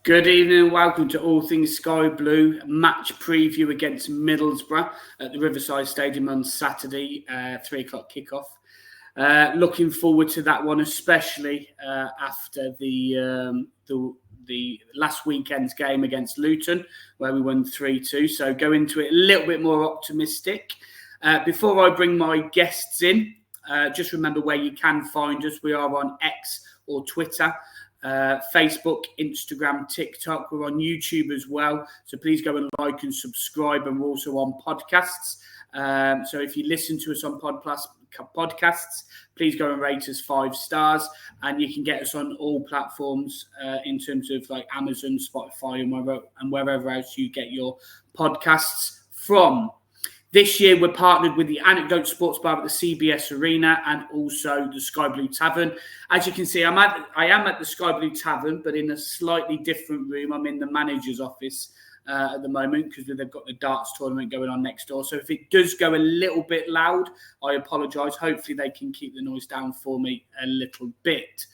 Good evening and welcome to All Things Sky Blue match preview against Middlesbrough at the Riverside Stadium on Saturday, 3 o'clock kickoff. Looking forward to that one, especially after the last weekend's game against Luton, where we won 3-2. So go into it a little bit more optimistic. Before I bring my guests in, just remember where you can find us. We are on X or Twitter. Facebook, Instagram, TikTok. We're on YouTube as well. So please go and like and subscribe. And we're also on podcasts. So if you listen to us on podcasts, please go and rate us 5 stars. And you can get us on all platforms in terms of like Amazon, Spotify, and wherever else you get your podcasts from. This year, we're partnered with the Anecdote Sports Bar at the CBS Arena and also the Sky Blue Tavern. As you can see, I am at the Sky Blue Tavern, but in a slightly different room. I'm in the manager's office at the moment because they've got the darts tournament going on next door. So if it does go a little bit loud, I apologise. Hopefully, they can keep the noise down for me a little bit.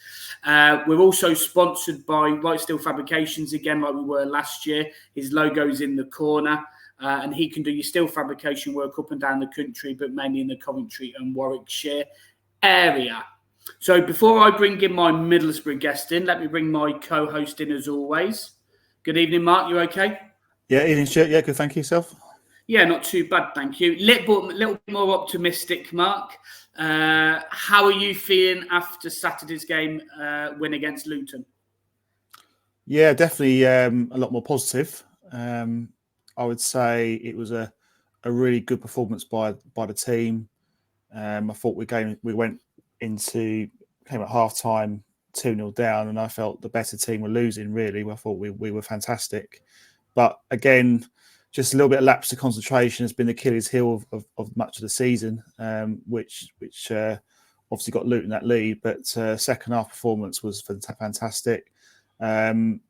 We're also sponsored by Right Steel Fabrications again, like we were last year. His logo's in the corner. And he can do your steel fabrication work up and down the country, but mainly in the Coventry and Warwickshire area. So before I bring in my Middlesbrough guest in, let me bring my co-host in as always. Good evening, Mark. You okay? Yeah, evening, Stuart. Yeah, good. Thank you, yourself. Yeah, not too bad, thank you. Little bit more optimistic, Mark. How are you feeling after Saturday's game win against Luton? Yeah, definitely a lot more positive. I would say it was a really good performance by the team. I thought we came at half time 2-0 down, and I felt the better team were losing. Really, I thought we were fantastic, but again, just a little bit of lapse of concentration has been the Achilles heel of much of the season, which obviously got Luton that lead. But second half performance was fantastic, and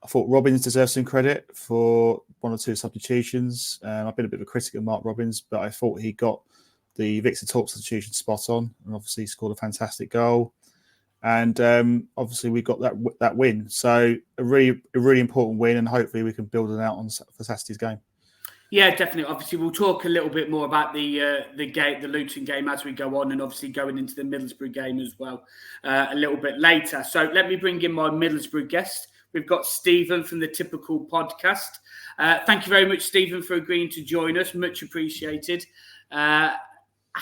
I thought Robbins deserves some credit for 1 or 2 substitutions. I've been a bit of a critic of Mark Robbins, but I thought he got the Victor Torp substitution spot on, and obviously he scored a fantastic goal. And obviously we got that win. So a really important win, and hopefully we can build it out for Saturday's game. Yeah, definitely. Obviously, we'll talk a little bit more about the Luton game as we go on, and obviously going into the Middlesbrough game as well a little bit later. So let me bring in my Middlesbrough guest. We've got Stephen from the Typical Podcast. Thank you very much, Stephen, for agreeing to join us. Much appreciated. How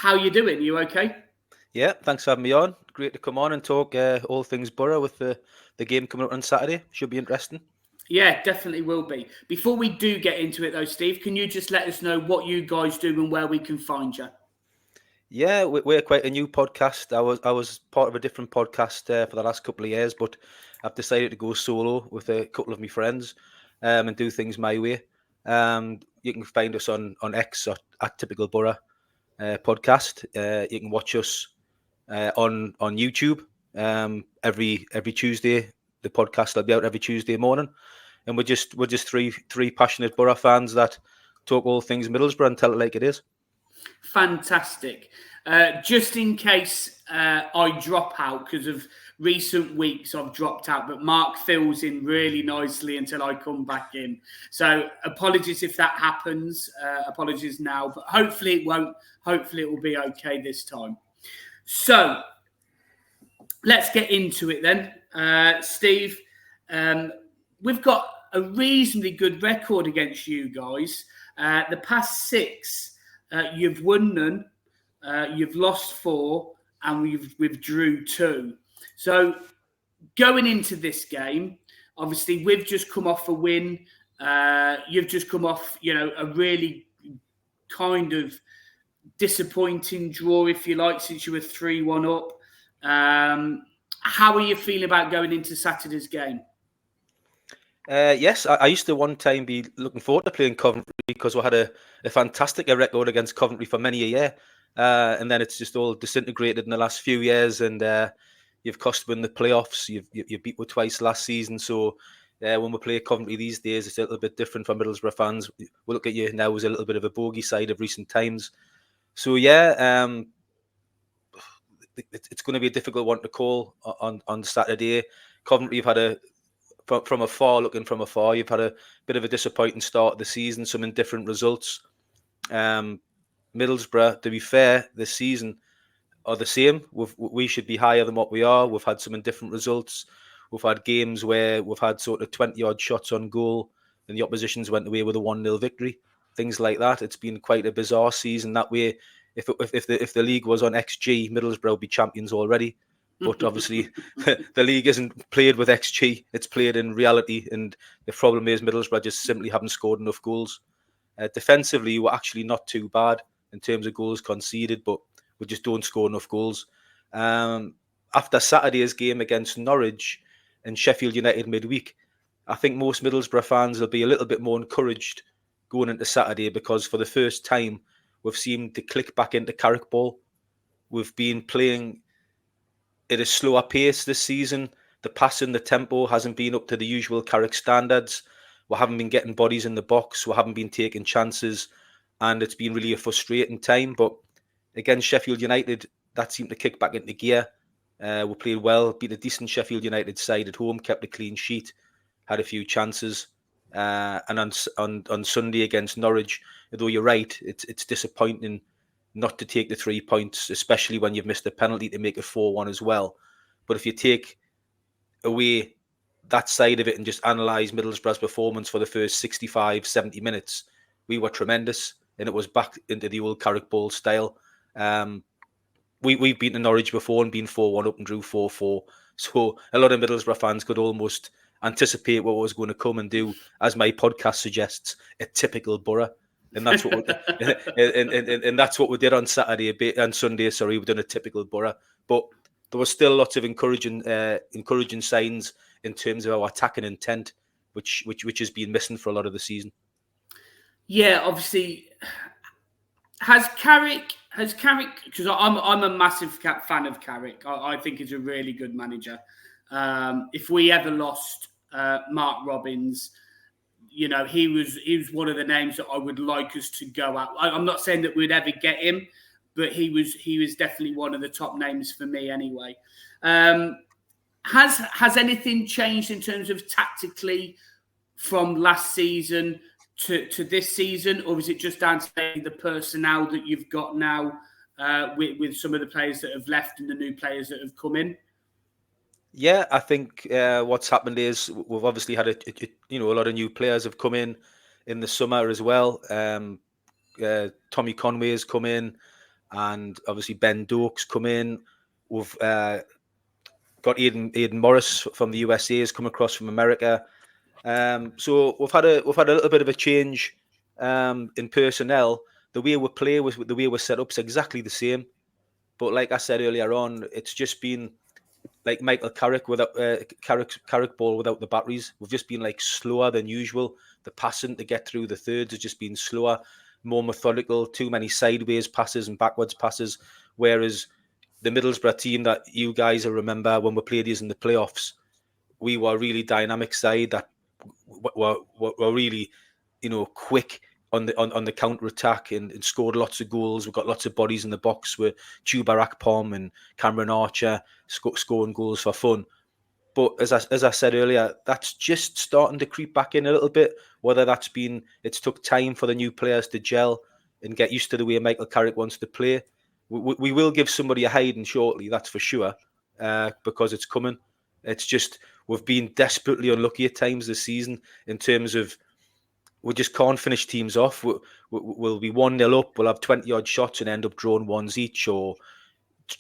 are you doing? You okay? Yeah, thanks for having me on. Great to come on and talk all things Borough with the game coming up on Saturday. Should be interesting. Yeah, definitely will be. Before we do get into it, though, Steve, can you just let us know what you guys do and where we can find you? Yeah, we're quite a new podcast. I was part of a different podcast for the last couple of years, but I've decided to go solo with a couple of my friends and do things my way. You can find us on X at Typical Borough Podcast. You can watch us on YouTube every Tuesday. The podcast will be out every Tuesday morning, and we're just three passionate Borough fans that talk all things Middlesbrough and tell it like it is. Fantastic. Just in case I drop out because of recent weeks, I've dropped out, but Mark fills in really nicely until I come back in. So apologies if that happens. Apologies now, but hopefully it won't. Hopefully it will be okay this time. So let's get into it then. Steve, we've got a reasonably good record against you guys. The past 6, you've won none, you've lost 4, and we've withdrew 2. So going into this game, obviously we've just come off a win. You've just come off, a really kind of disappointing draw, if you like, since you were 3-1 up. How are you feeling about going into Saturday's game? Yes, I used to one time be looking forward to playing Coventry because we had a fantastic record against Coventry for many a year. And then it's just all disintegrated in the last few years, and you've cost win the playoffs. You beat us twice last season, so when we play Coventry these days, it's a little bit different for Middlesbrough fans. We look at you now as a little bit of a bogey side of recent times. So yeah, it's going to be a difficult one to call on Saturday. Coventry have had from afar, looking from afar, you've had a bit of a disappointing start of the season, some indifferent results. Middlesbrough, to be fair, this season are the same. We should be higher than what we are. We've had some indifferent results. We've had games where we've had sort of 20-odd shots on goal and the opposition's went away with a 1-0 victory. Things like that. It's been quite a bizarre season that way. If the league was on XG, Middlesbrough would be champions already. But obviously, the league isn't played with XG. It's played in reality. And the problem is Middlesbrough just simply haven't scored enough goals. Defensively, we're actually not too bad in terms of goals conceded, but we just don't score enough goals. After Saturday's game against Norwich and Sheffield United midweek, I think most Middlesbrough fans will be a little bit more encouraged going into Saturday because for the first time, we've seemed to click back into Carrick ball. We've been playing at a slower pace this season. The passing, the tempo hasn't been up to the usual Carrick standards. We haven't been getting bodies in the box. We haven't been taking chances. And it's been really a frustrating time. But against Sheffield United, that seemed to kick back into gear. We played well, beat a decent Sheffield United side at home, kept a clean sheet, had a few chances. And on Sunday against Norwich, although you're right, it's disappointing not to take the 3 points, especially when you've missed a penalty to make it 4-1 as well. But if you take away that side of it and just analyse Middlesbrough's performance for the first 65, 70 minutes, we were tremendous. And it was back into the old Carrick ball style. We've beaten Norwich before and been 4-1 up and drew 4-4. So a lot of Middlesbrough fans could almost anticipate what was going to come and do, as my podcast suggests, a typical Borough. And that's what and that's what we did on Saturday and Sunday. Sorry, we've done a typical Borough, but there was still lots of encouraging signs in terms of our attacking intent, which has been missing for a lot of the season. Yeah, obviously, has Carrick? Because I'm a massive fan of Carrick. I think he's a really good manager. If we ever lost Mark Robbins, you know, he was one of the names that I would like us to go at. I'm not saying that we'd ever get him, but he was definitely one of the top names for me anyway. Has anything changed in terms of tactically from last season to this season, or is it just down to the personnel that you've got now with some of the players that have left and the new players that have come in? Yeah, I think what's happened is we've obviously had a lot of new players have come in the summer as well. Tommy Conway has come in, and obviously Ben Doak's come in. We've got Aidan Morris from the USA has come across from America. So we've had a little bit of a change in personnel. The way we play with the way we're set up is exactly the same, but like I said earlier on, it's just been like Michael Carrick without Carrick ball without the batteries. We've just been like slower than usual. The passing to get through the thirds has just been slower, more methodical. Too many sideways passes and backwards passes. Whereas the Middlesbrough team that you guys will remember when we played these in the playoffs, we were a really dynamic side that were really, quick on the counter attack and scored lots of goals. We've got lots of bodies in the box with Chuba Akpom and Cameron Archer scoring goals for fun. But as I said earlier, that's just starting to creep back in a little bit. Whether it's took time for the new players to gel and get used to the way Michael Carrick wants to play. We will give somebody a hiding shortly, that's for sure, because it's coming. It's just we've been desperately unlucky at times this season in terms of we just can't finish teams off. We'll be 1-0 up. We'll have 20-odd shots and end up drawing ones each or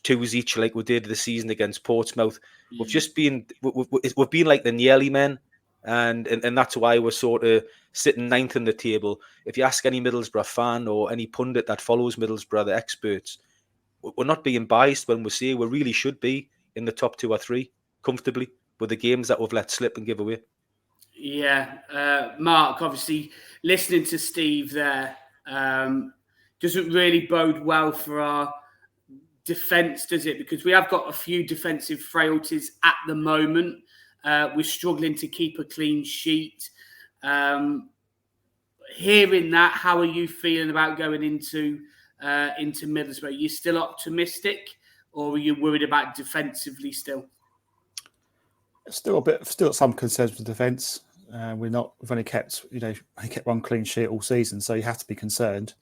twos each, like we did this season against Portsmouth. We've just been we've been like the nearly men, and that's why we're sort of sitting ninth in the table. If you ask any Middlesbrough fan or any pundit that follows Middlesbrough, the experts, we're not being biased when we say we really should be in the top 2 or 3 comfortably with the games that we've let slip and give away. Yeah, Mark, obviously listening to Steve there doesn't really bode well for our defence, does it? Because we have got a few defensive frailties at the moment. We're struggling to keep a clean sheet. Hearing that, how are you feeling about going into Middlesbrough? Are you still optimistic, or are you worried about defensively still? Still some concerns with the defence. We've only kept one clean sheet all season, so you have to be concerned.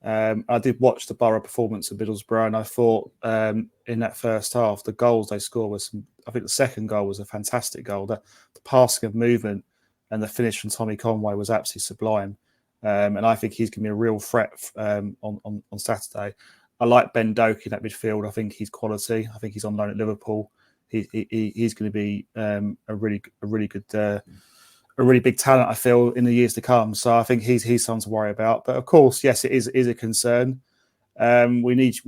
I did watch the Borough performance of Middlesbrough, and I thought in that first half, the goals they scored was. I think the second goal was a fantastic goal. The passing of movement and the finish from Tommy Conway was absolutely sublime. And I think he's going to be a real threat on Saturday. I like Ben Doak in that midfield. I think he's quality. I think he's on loan at Liverpool. He's going to be a really good. A really big talent, I feel, in the years to come. So I think he's something to worry about. But of course, yes, it is a concern. We need to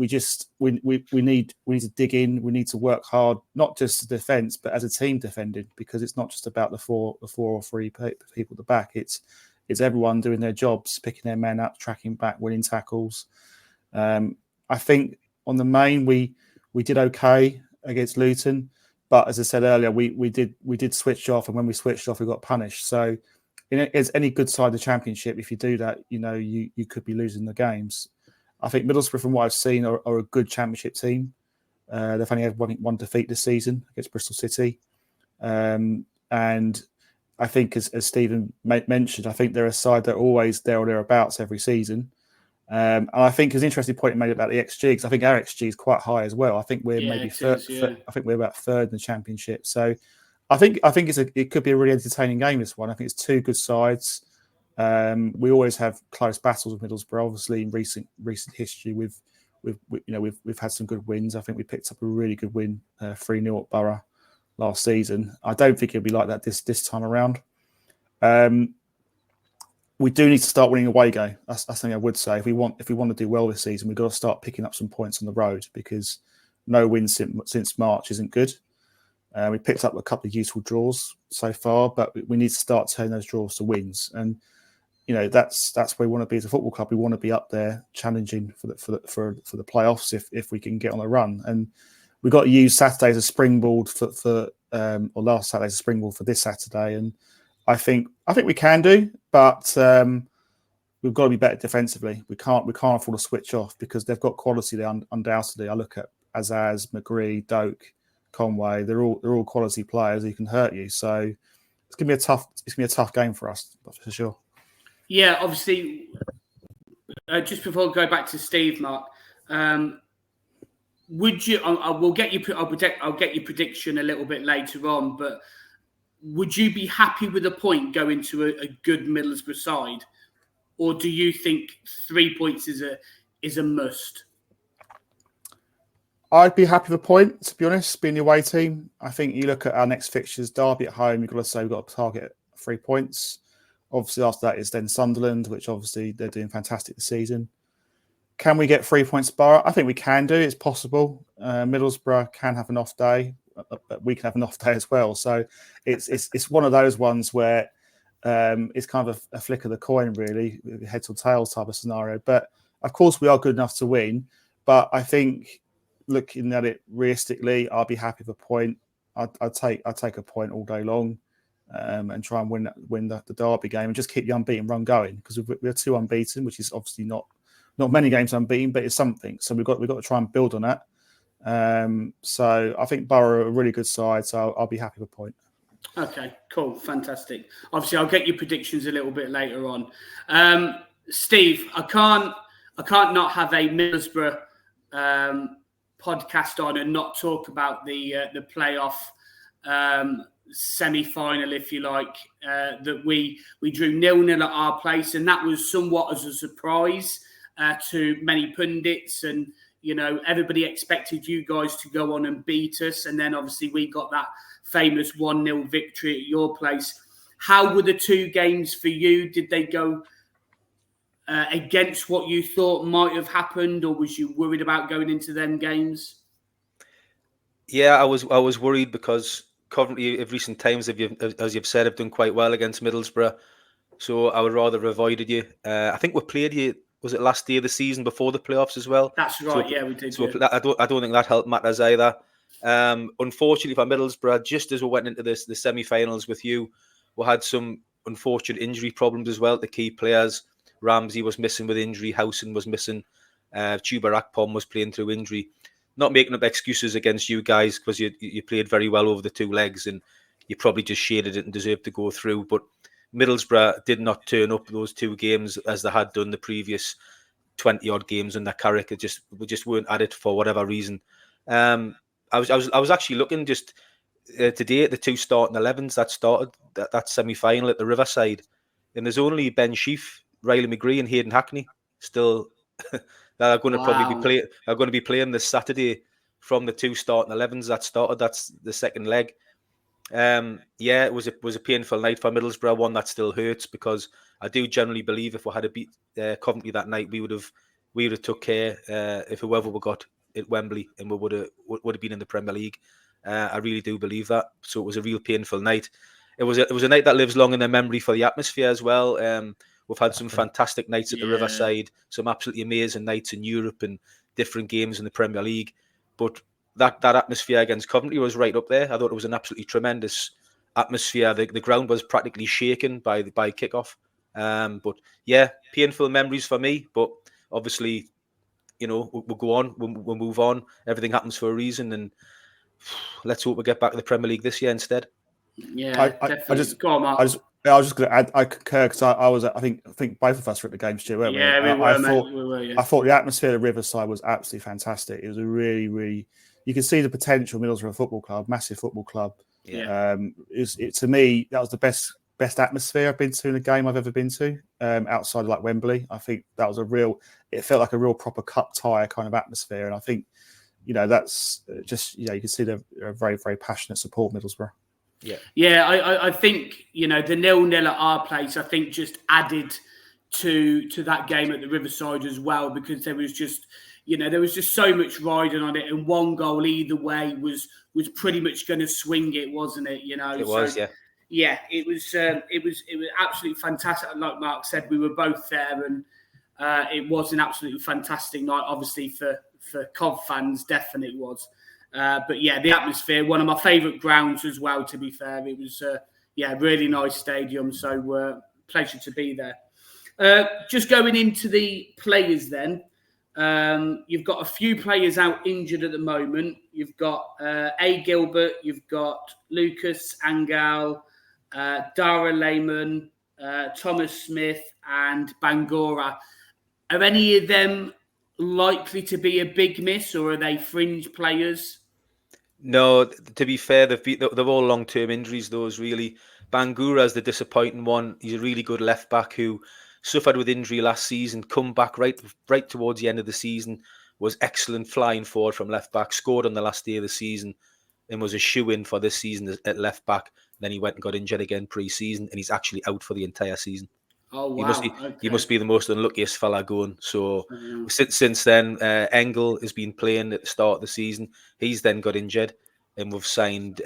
dig in. We need to work hard, not just the defence, but as a team defending, because it's not just about the four or three people at the back. It's everyone doing their jobs, picking their men up, tracking back, winning tackles. I think on the main we did okay against Luton. But as I said earlier, we did switch off, and when we switched off, we got punished. So, as any good side of the Championship, if you do that, you could be losing the games. I think Middlesbrough, from what I've seen, are a good Championship team. They've only had one defeat this season against Bristol City, and I think, as Stephen mentioned, I think they're a side that are always there or thereabouts every season. And I think it's an interesting point you made about the XG, because I think our XG is quite high as well. I think we're maybe third. I think we're about third in the Championship. So I think it could be a really entertaining game, this one. I think it's two good sides. We always have close battles with Middlesbrough. Obviously, in recent history, we've had some good wins. I think we picked up a really good win, 3-0 at Borough last season. I don't think it'll be like that this time around. We do need to start winning away game. That's something I would say. If we want to do well this season, we've got to start picking up some points on the road, because no wins since March isn't good. We picked up a couple of useful draws so far, but we need to start turning those draws to wins. And that's where we want to be as a football club. We want to be up there challenging for the playoffs if we can get on a run. And we've got to use Saturday as a springboard or last Saturday as a springboard for this Saturday. And I think we can do, but we've got to be better defensively. We can't afford to switch off, because they've got quality there undoubtedly. I look at Azaz, McGree, Doak, Conway. They're all quality players who can hurt you. So it's gonna be a tough game for us, for sure. Yeah, obviously. Just before I go back to Steve, Mark, would you? I'll get your prediction a little bit later on, but would you be happy with a point going to a good Middlesbrough side, or do you think 3 points is a must? I'd be happy with a point, to be honest, being the away team. I think you look at our next fixtures, Derby at home, you've got to say we've got to target 3 points. Obviously, after that is then Sunderland, which obviously they're doing fantastic this season. Can we get 3 points Borough? I think we can do. It's possible. Middlesbrough can have an off day, but we can have an off day as well. So it's one of those ones where it's kind of a flick of the coin, really, heads or tails type of scenario. But of course, we are good enough to win. But I think, looking at it realistically, I'll be happy with a point. I'd take a point all day long, and try and win the Derby game and just keep the unbeaten run going, because we're 2 unbeaten, which is obviously not many games unbeaten, but it's something. So we've got to try and build on that. So I think Borough are a really good side, so I'll be happy with a point. Okay, cool, fantastic. Obviously, I'll get your predictions a little bit later on. Steve, I can't not have a Middlesbrough podcast on and not talk about the playoff semi-final, if you like, that we drew 0-0 at our place, and that was somewhat as a surprise to many pundits, and everybody expected you guys to go on and beat us, and then obviously we got that famous 1-0 victory at your place. How were the 2 games for you? Did they go against what you thought might have happened, or was you worried about going into them games? Yeah, I was worried, because Coventry of recent times, as you've said, have done quite well against Middlesbrough. So I would rather have avoided you. I think we played you, was it last year, the season before the playoffs as well? That's right, yeah, we did. So yeah. I don't think that helped matters either. Unfortunately for Middlesbrough, just as we went into the semi-finals with you, we had some unfortunate injury problems as well. The key players, Ramsey was missing with injury, Howson was missing, Chuba Akpom was playing through injury. not making up excuses against you guys, because you played very well over the 2 legs and you probably just shaded it and deserved to go through. But Middlesbrough did not turn up those 2 games as they had done the previous 20 odd games under Carrick. We just weren't at it for whatever reason. I was actually looking just today at the 2 starting 11s that started that semi-final at the Riverside, and there's only Ben Sheaf, Riley McGree, and Hayden Hackney still that are going to probably be playing this Saturday from the 2 starting 11s that started. That's the second leg. It was a painful night for Middlesbrough, one that still hurts, because I do generally believe if we had beat Coventry that night, we would have took care if whoever we got at Wembley, and we would have been in the Premier League. I really do believe that. So it was a real painful night. It was a night that lives long in their memory for the atmosphere as well. We've had some fantastic nights at the Riverside, some absolutely amazing nights in Europe and different games in the Premier League. But that atmosphere against Coventry was right up there. I thought it was an absolutely tremendous atmosphere. The ground was practically shaken by kickoff. But yeah, painful memories for me. But obviously, we'll go on. We'll move on. Everything happens for a reason, and let's hope we get back to the Premier League this year instead. Yeah, definitely. Go on, Mark. I was just going to add. I concur, because I think both of us were at the game, Stu, weren't we? Yeah, we were. I thought the atmosphere at the Riverside was absolutely fantastic. It was a really, really. You can see the potential of Middlesbrough Football Club, massive football club. Yeah. To me, that was the best atmosphere I've been to in a game I've ever been to, outside of like Wembley. I think that was it felt like a real proper cup tie kind of atmosphere. And I think, that's just, you can see they're a very, very passionate support of Middlesbrough. Yeah. I think, the 0-0 at our place, I think just added to that game at the Riverside as well, because there was just, there was just so much riding on it, and one goal either way was pretty much going to swing it, wasn't it? It was, yeah. Yeah, it was absolutely fantastic. Like Mark said, we were both there, and it was an absolutely fantastic night. Obviously for Cov fans, definitely was. But yeah, the atmosphere, one of my favourite grounds as well. To be fair, it was really nice stadium. So pleasure to be there. Just going into the players then. You've got a few players out injured at the moment. You've got A. Gilbert, you've got Lucas Angel, Dara Lehman, Thomas Smith, and Bangura. Are any of them likely to be a big miss, or are they fringe players? No, to be fair, they're all long-term injuries. Those really. Bangura is the disappointing one. He's a really good left back who suffered with injury last season, come back right towards the end of the season, was excellent flying forward from left back, scored on the last day of the season, and was a shoe-in for this season at left back. Then he went and got injured again pre-season, and he's actually out for the entire season. Oh, wow. He must be the most unluckiest fella going. So since then, Engel has been playing at the start of the season. He's then got injured, and we've signed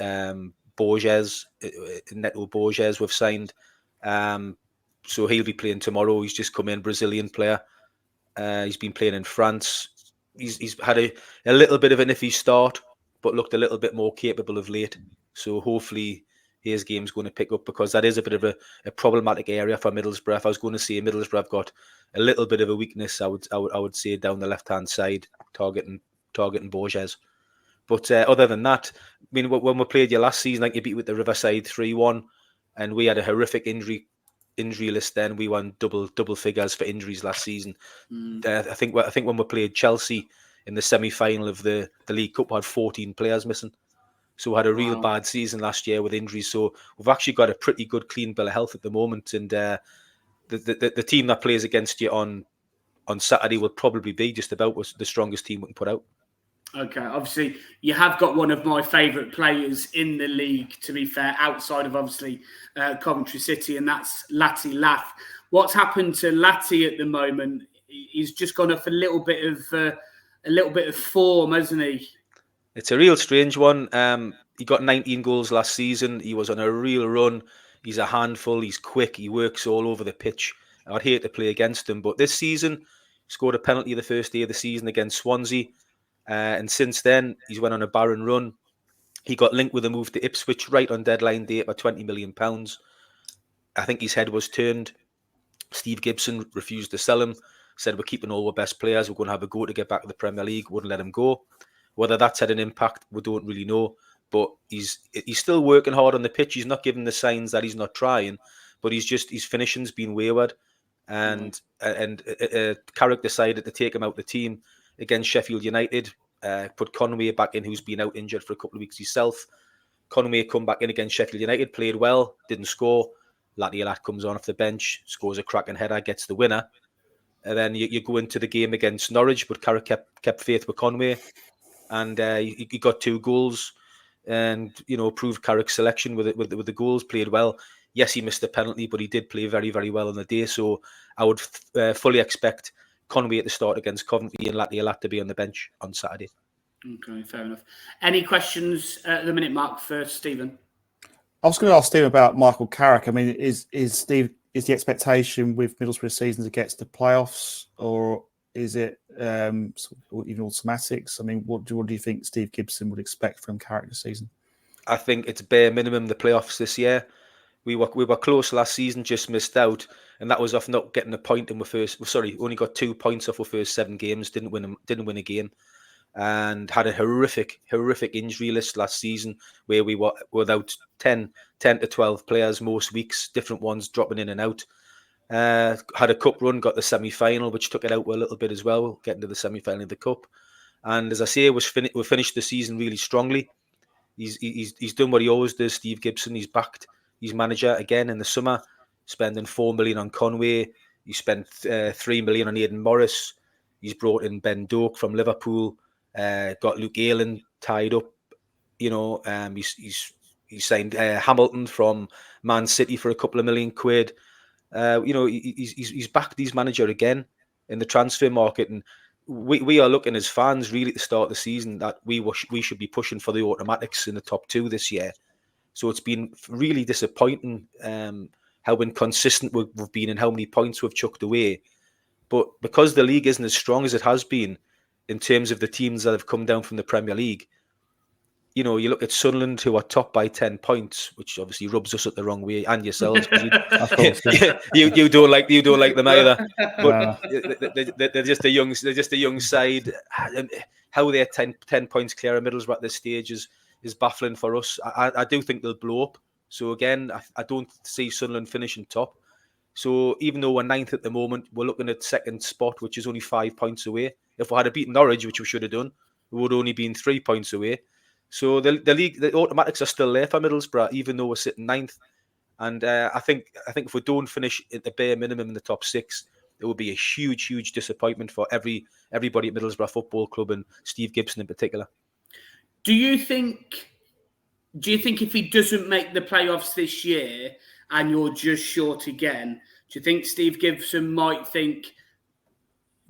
Borges, Neto Borges. We've signed, so he'll be playing tomorrow. He's just come in, Brazilian player. He's been playing in France. He's had a little bit of an iffy start, but looked a little bit more capable of late. So hopefully his game's going to pick up, because that is a bit of a problematic area for Middlesbrough. If I was going to say Middlesbrough have got a little bit of a weakness, I would say down the left-hand side, targeting Borges. But other than that, I mean, when we played you last season, like you beat with the Riverside 3-1, and we had a horrific injury list then. We won double figures for injuries last season. I think when we played Chelsea in the semi-final of the League Cup, we had 14 players missing. So we had a real bad season last year with injuries. So we've actually got a pretty good clean bill of health at the moment. And the team that plays against you on Saturday will probably be just about the strongest team we can put out. Okay, obviously you have got one of my favourite players in the league, to be fair, outside of obviously Coventry City, and that's Lati Lath. What's happened to Lati at the moment? He's just gone off a little bit of form, hasn't he? It's a real strange one. He got 19 goals last season. He was on a real run. He's a handful. He's quick. He works all over the pitch. I'd hate to play against him, but this season he scored a penalty the first day of the season against Swansea. And since then, he's went on a barren run. He got linked with a move to Ipswich right on deadline date for £20 million. I think his head was turned. Steve Gibson refused to sell him, said we're keeping all our best players. We're going to have a go to get back to the Premier League. Wouldn't let him go. Whether that's had an impact, we don't really know. But he's still working hard on the pitch. He's not giving the signs that he's not trying, but his finishing's been wayward. And Carrick decided to take him out of the team against Sheffield United. Put Conway back in, who's been out injured for a couple of weeks himself. Conway come back in against Sheffield United, played well, didn't score. Latty comes on off the bench, scores a cracking header, gets the winner. And then you go into the game against Norwich, but Carrick kept faith with Conway, and he got 2 goals, and proved Carrick's selection with the goals. Played well. Yes, he missed a penalty, but he did play very, very well on the day. So I would fully expect Conway at the start against Coventry and Latty to be on the bench on Saturday. Okay, fair enough. Any questions at the minute, Mark, for Stephen? I was going to ask Steve about Michael Carrick. I mean, is the expectation with Middlesbrough season to get to the playoffs, or is it even automatics? I mean, what do you think Steve Gibson would expect from Carrick this season? I think it's bare minimum the playoffs this year. We were close last season, just missed out, and that was off not getting a point in the first. Sorry, only got 2 points off our first 7 games. Didn't win a game, and had a horrific injury list last season where we were without 10 to 12 players most weeks, different ones dropping in and out. Had a cup run, got the semi-final, which took it out a little bit as well, getting to the semi-final of the cup. And as I say, we finished the season really strongly. He's done what he always does, Steve Gibson. He's backed his manager again in the summer, spending 4 million on Conway. He spent 3 million on Aidan Morris. He's brought in Ben Doak from Liverpool. Got Luke Ayling tied up. He's signed Hamilton from Man City for a couple of million quid. He's backed his manager again in the transfer market, and we are looking as fans really to start the season that we should be pushing for the automatics in the top 2 this year. So it's been really disappointing how inconsistent we've been and how many points we've chucked away. But because the league isn't as strong as it has been in terms of the teams that have come down from the Premier League, you look at Sunderland, who are top by 10 points, which obviously rubs us up the wrong way, and yourselves, because you don't like them either. But they're just a young side. And how they're 10 points clear of Middlesbrough at this stage is baffling for us. I do think they'll blow up. So again, I don't see Sunderland finishing top. So even though we're 9th at the moment, we're looking at 2nd spot, which is only 5 points away. If we had beaten Norwich, which we should have done, we would have only been 3 points away. So the league, the automatics are still there for Middlesbrough, even though we're sitting 9th. And I think if we don't finish at the bare minimum in the top 6, it will be a huge disappointment for everybody at Middlesbrough Football Club, and Steve Gibson in particular. Do you think if he doesn't make the playoffs this year and you're just short again, do you think Steve Gibson might think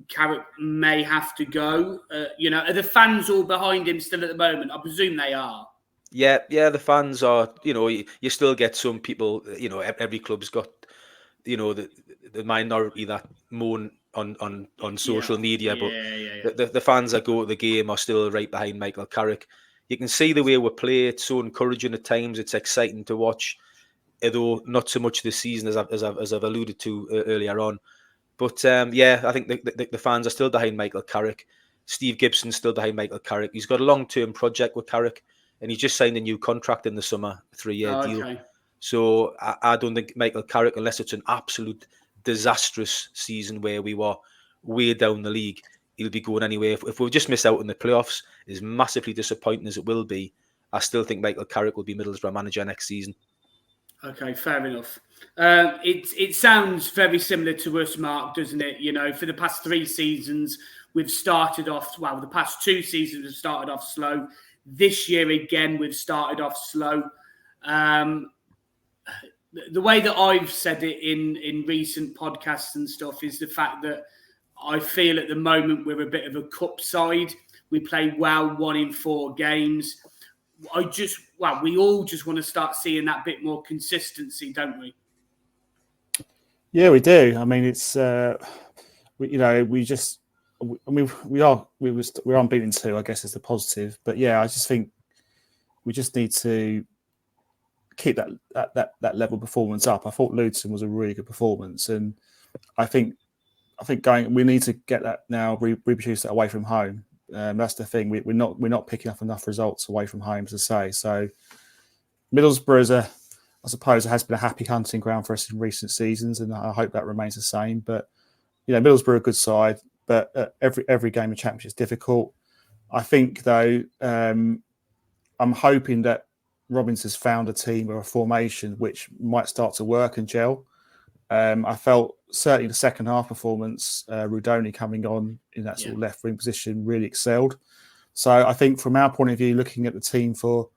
Carrick may have to go? Are the fans all behind him still at the moment? I presume they are. Yeah, the fans are. You still get some people. Every club's got, the minority that moan on social media, but the fans that go to the game are still right behind Michael Carrick. You can see the way we play. It's so encouraging at times. It's exciting to watch, although not so much this season as I've alluded to earlier on. But I think the fans are still behind Michael Carrick. Steve Gibson's still behind Michael Carrick. He's got a long-term project with Carrick, and he just signed a new contract in the summer, 3-year deal. So I don't think Michael Carrick, unless it's an absolute disastrous season where we were way down the league, he'll be going anywhere. If we just miss out in the playoffs, as massively disappointing as it will be, I still think Michael Carrick will be Middlesbrough manager next season. Okay, fair enough. It sounds very similar to us, Mark, doesn't it? For the past 3 seasons, we've started off, the past 2 seasons we've started off slow. This year, again, we've started off slow. The way that I've said it in recent podcasts and stuff is the fact that I feel at the moment we're a bit of a cup side. We play well 1 in 4 games. We all just want to start seeing that bit more consistency, don't we? Yeah, we do. I mean, it's we're unbeaten too, I guess, is the positive. But yeah, I just think we just need to keep that level of performance up. I thought Luton was a really good performance, and I think we need to get that now, reproduce that away from home. That's the thing. We're not picking up enough results away from home, to say. So Middlesbrough I suppose, it has been a happy hunting ground for us in recent seasons, and I hope that remains the same. But Middlesbrough are a good side, but every game of Championship is difficult. I think, though, I'm hoping that Robbins has found a team or a formation which might start to work and gel. I felt certainly the second half performance, Rudoni coming on in that sort of left wing position really excelled. So I think from our point of view, looking at the team for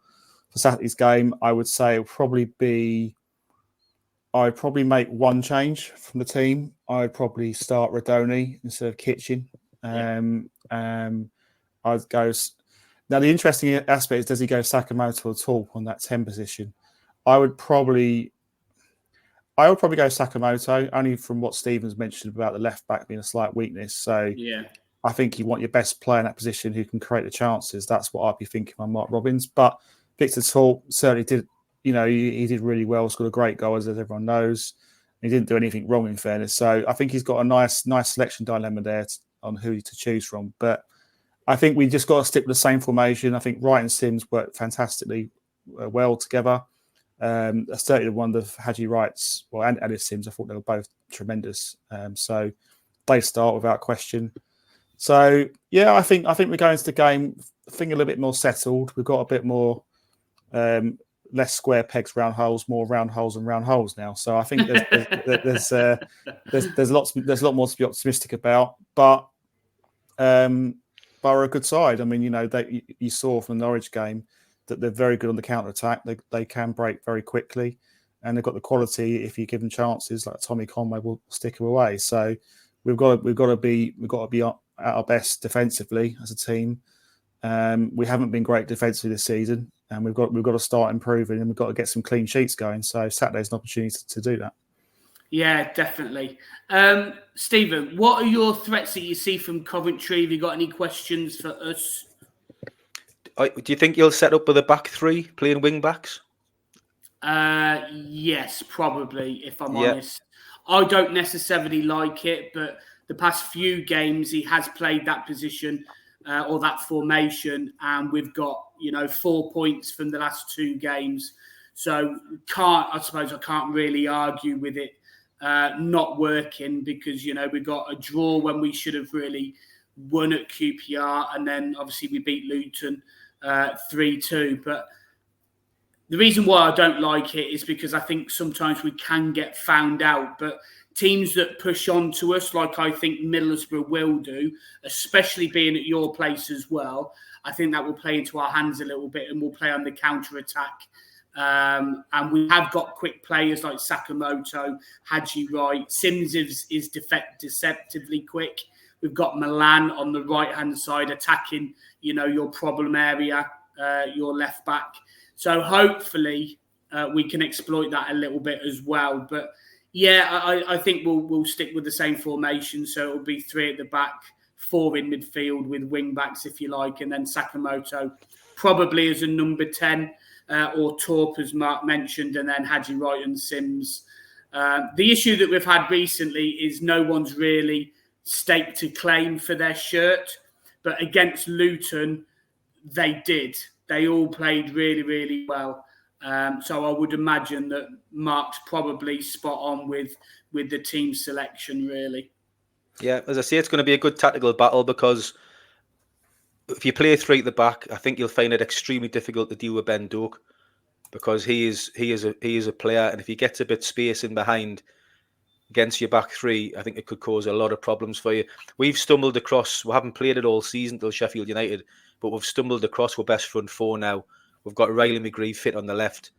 Saturday's game, I would say I'd probably make one change from the team. I'd probably start Rudoni instead of Kitchen. I'd go. Now, the interesting aspect is, does he go Sakamoto at all on that 10 position? I would probably go Sakamoto, only from what Stephen's mentioned about the left back being a slight weakness. So I think you want your best player in that position who can create the chances. That's what I'd be thinking on Mark Robbins. But Victor Tall certainly did, he did really well, scored a great goal, as everyone knows. He didn't do anything wrong, in fairness. So I think he's got a nice selection dilemma there on who to choose from. But I think we just got to stick with the same formation. I think Wright and Sims worked fantastically well together. Certainly the one of Haji Wright's, and Alice Sims, I thought they were both tremendous. So they start without question. So I think we're going into the game, I think a little bit more settled. We've got a bit more less square pegs, round holes, more round holes and round holes now. So I think there's a lot more to be optimistic about. But Borough are a good side. I mean, you saw from the Norwich game that they're very good on the counter attack. They can break very quickly, and they've got the quality. If you give them chances, like Tommy Conway will stick them away. So we've got to be at our best defensively as a team. We haven't been great defensively this season, and we've got to start improving, and we've got to get some clean sheets going. So Saturday's an opportunity to do that. Yeah, definitely. Stephen, what are your threats that you see from Coventry? Have you got any questions for us? Do you think you'll set up with a back three, playing wing backs? Yes, probably, if I'm honest. I don't necessarily like it, but the past few games he has played that position or that formation, and we've got 4 points from the last 2 games. So I suppose I can't really argue with it not working, because we got a draw when we should have really won at QPR, and then obviously we beat Luton 3-2. But the reason why I don't like it is because I think sometimes we can get found out. But teams that push on to us, like I think Middlesbrough will do, especially being at your place as well, I think that will play into our hands a little bit, and we'll play on the counter-attack. And we have got quick players like Sakamoto, Haji Wright. Sims is deceptively quick. We've got Milan on the right-hand side attacking, your problem area, your left back. So hopefully we can exploit that a little bit as well. But I think we'll stick with the same formation. So it'll be 3 at the back, 4 in midfield with wing backs, if you like, and then Sakamoto probably as a number 10 or Torp, as Mark mentioned, and then Haji Wright and Sims. The issue that we've had recently is no one's really staked a claim for their shirt, but against Luton, they did. They all played really, really well. So I would imagine that Mark's probably spot on with the team selection, really. Yeah, as I say, it's going to be a good tactical battle, because if you play 3 at the back, I think you'll find it extremely difficult to deal with Ben Doak, because he is a player, and if he gets a bit space in behind against your back 3, I think it could cause a lot of problems for you. We've stumbled across, we haven't played it all season till Sheffield United, but we've stumbled across our best front 4 now. We've got Riley McGree fit on the left,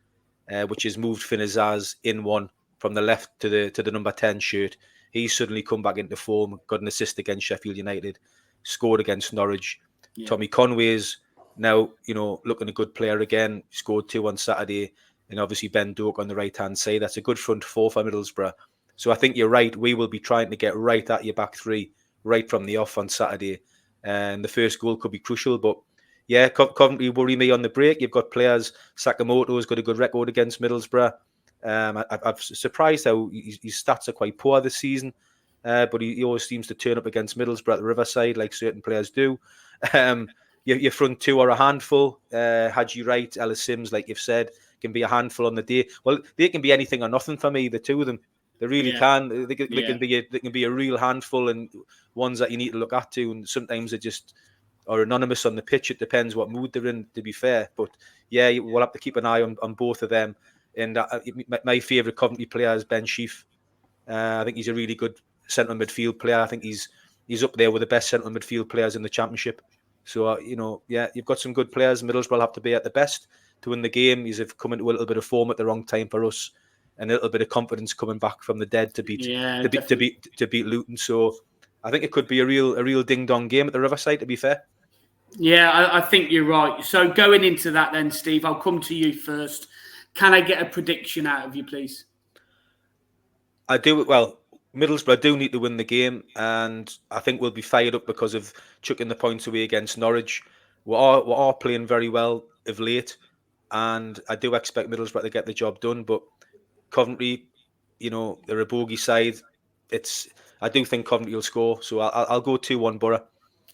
which has moved Finn Azaz in one from the left to the number 10 shirt. He's suddenly come back into form, got an assist against Sheffield United, scored against Norwich. Yeah. Tommy Conway is now, looking a good player again, scored 2 on Saturday, and obviously Ben Doak on the right-hand side. That's a good front 4 for Middlesbrough. So I think you're right. We will be trying to get right at your back 3, right from the off on Saturday. And the first goal could be crucial. But yeah, Coventry worry me on the break. You've got players. Sakamoto has got a good record against Middlesbrough. I'm surprised how his stats are quite poor this season. but he always seems to turn up against Middlesbrough at the Riverside, like certain players do. Your front two are a handful. Haji Wright, Ellis Sims, like you've said, can be a handful on the day. Well, they can be anything or nothing for me, the two of them. They really can. They can be a real handful, and ones that you need to look at too. And sometimes they just are anonymous on the pitch. It depends what mood they're in, to be fair. But yeah, we'll have to keep an eye on both of them. And my favourite Coventry player is Ben Sheaf. I think he's a really good central midfield player. I think he's up there with the best central midfield players in the Championship. So, you've got some good players. Middlesbrough have to be at the best to win the game. He's come into a little bit of form at the wrong time for us, and a little bit of confidence coming back from the dead to beat Luton. So I think it could be a real ding dong game at the Riverside, to be fair. Yeah, I think you're right. So going into that then, Steve, I'll come to you first. Can I get a prediction out of you, please? I do. Well, Middlesbrough do need to win the game, and I think we'll be fired up because of chucking the points away against Norwich. We are playing very well of late, and I do expect Middlesbrough to get the job done. But Coventry, they're a bogey side. I do think Coventry will score, so I'll go 2-1 Borough.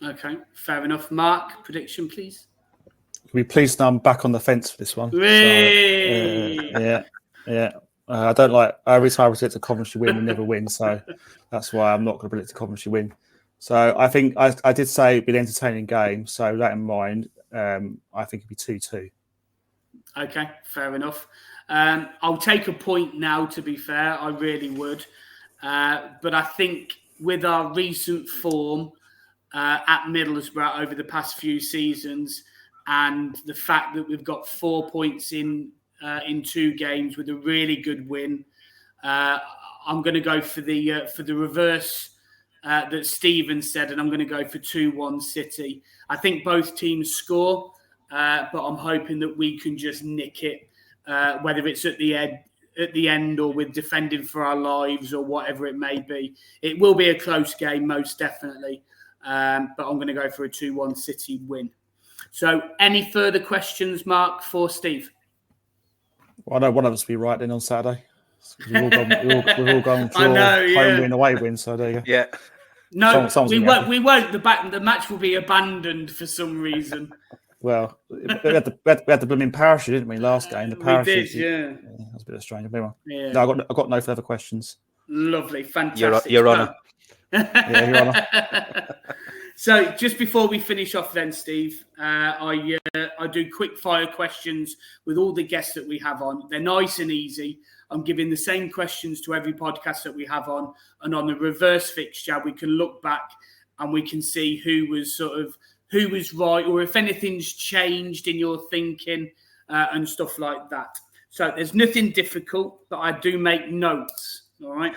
Okay, fair enough. Mark, prediction, please. Can we please now I'm back on the fence for this one. So, yeah. I don't like. Every time I predict a Coventry win, we never win. So that's why I'm not going to predict a Coventry win. So I think I did say it'd be an entertaining game. So that in mind, I think it'd be 2-2. Okay, fair enough. I'll take a point now, to be fair. I really would. But I think with our recent form at Middlesbrough over the past few seasons, and the fact that we've got 4 points in 2 games with a really good win, I'm going to go for the reverse that Stephen said, and I'm going to go for 2-1 City. I think both teams score, but I'm hoping that we can just nick it, whether it's at the end or with defending for our lives or whatever it may be. It will be a close game, most definitely, but I'm going to go for a 2-1 City win. So any further questions, Mark, for Steve? Well, I know one of us will be right then on Saturday. We've all gone draw, home win, away win. So there you go. Yeah. No, we won't. The match will be abandoned for some reason. Well, we had the blooming parachute, didn't we, last game? The parachute. We did, yeah. That's a bit strange. Anyway, yeah. No, I've got no further questions. Lovely, fantastic. Your Honour. Yeah, Your Honour. So, just before we finish off, then, Steve, I do quick fire questions with all the guests that we have on. They're nice and easy. I'm giving the same questions to every podcast that we have on, and on the reverse fixture, we can look back and we can see who was right, or if anything's changed in your thinking and stuff like that. So there's nothing difficult, but I do make notes. All right.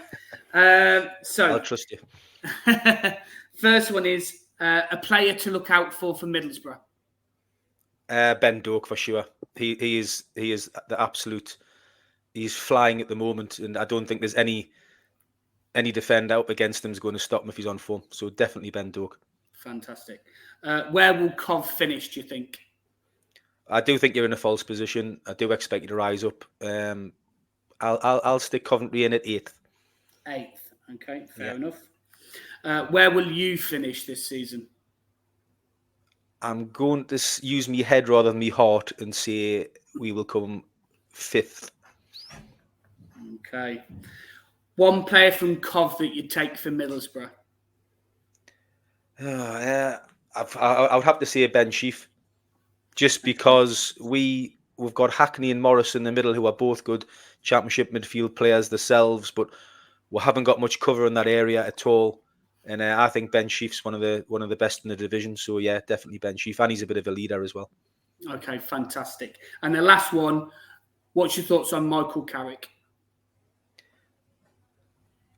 So I'll trust you. First one is a player to look out for Middlesbrough. Ben Doak for sure. He is the absolute. He's flying at the moment, and I don't think there's any defender up against him is going to stop him if he's on form. So definitely Ben Doak. Fantastic. Where will Cov finish, do you think? I do think you're in a false position. I do expect you to rise up. I'll stick Coventry in at 8th. 8th. Okay, fair enough. Where will you finish this season? I'm going to use my head rather than my heart and say we will come 5th. Okay. One player from Cov that you'd take for Middlesbrough? I would have to say Ben Sheaf, just because we've got Hackney and Morris in the middle, who are both good Championship midfield players themselves, but we haven't got much cover in that area at all. And I think Ben Sheaf's one of the best in the division. So yeah, definitely Ben Sheaf, and he's a bit of a leader as well. Okay, fantastic. And the last one, what's your thoughts on Michael Carrick?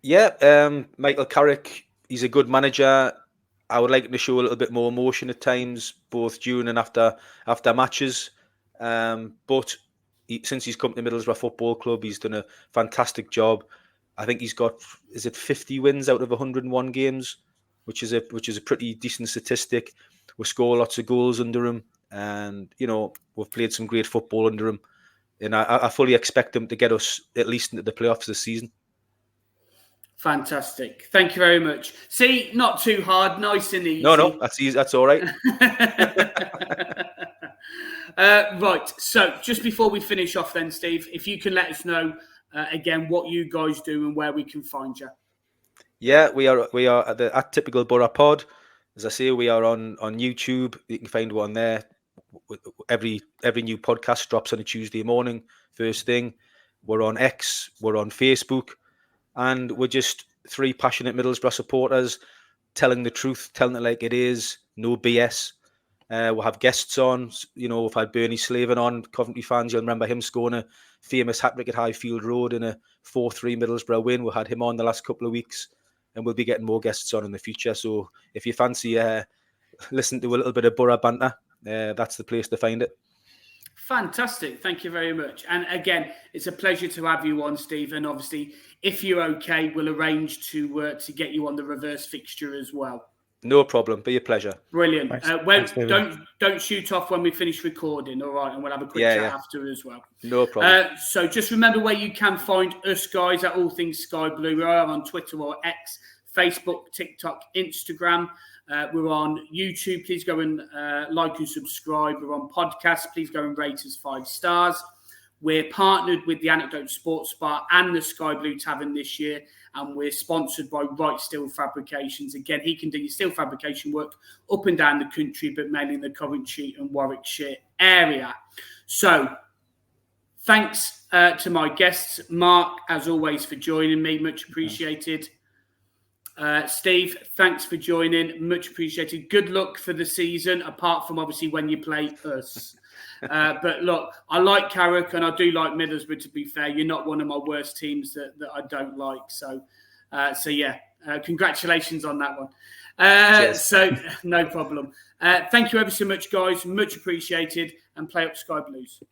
Yeah, Michael Carrick, he's a good manager. I would like him to show a little bit more emotion at times, both during and after matches. But since he's come to Middlesbrough Football Club, he's done a fantastic job. I think he's got 50 wins out of 101 games, which is a pretty decent statistic. We score lots of goals under him, and we've played some great football under him. And I fully expect him to get us at least into the playoffs this season. Fantastic. Thank you very much. See, not too hard, nice and easy. No, that's easy. That's all right. Right. So just before we finish off then, Steve, if you can let us know again what you guys do and where we can find you. Yeah, we are at Typical Borough Pod. As I say, we are on YouTube. You can find one there. Every new podcast drops on a Tuesday morning, first thing. We're on X, we're on Facebook, and we're just three passionate Middlesbrough supporters telling the truth, telling it like it is, no BS. We'll have guests on. We've had Bernie Slaven on, Coventry fans. You'll remember him scoring a famous hat-trick at Highfield Road in a 4-3 Middlesbrough win. We had him on the last couple of weeks, and we'll be getting more guests on in the future. So if you fancy listen to a little bit of Borough banter, that's the place to find it. Fantastic. Thank you very much. And again, it's a pleasure to have you on, Steve. And obviously, if you're okay, we'll arrange to get you on the reverse fixture as well. No problem. Be a pleasure. Brilliant. Thanks, don't shoot off when we finish recording, all right? And we'll have a quick chat after as well. No problem. So just remember where you can find us guys at All Things Sky Blue. We are on Twitter or X, Facebook, TikTok, Instagram. We're on YouTube. Please go and like and subscribe. We're on podcasts. Please go and rate us 5 stars. We're partnered with the Anecdote Sports Bar and the Sky Blue Tavern this year, and we're sponsored by Right Steel Fabrications. Again, he can do your steel fabrication work up and down the country, but mainly in the Coventry and Warwickshire area. So, thanks to my guests. Mark, as always, for joining me. Much appreciated. Steve, thanks for joining. Much appreciated. Good luck for the season, apart from obviously when you play us. But look, I like Carrick and I do like Middlesbrough, to be fair. You're not one of my worst teams that I don't like. So yeah, congratulations on that one. So no problem. Thank you ever so much, guys. Much appreciated. And play up Sky Blues.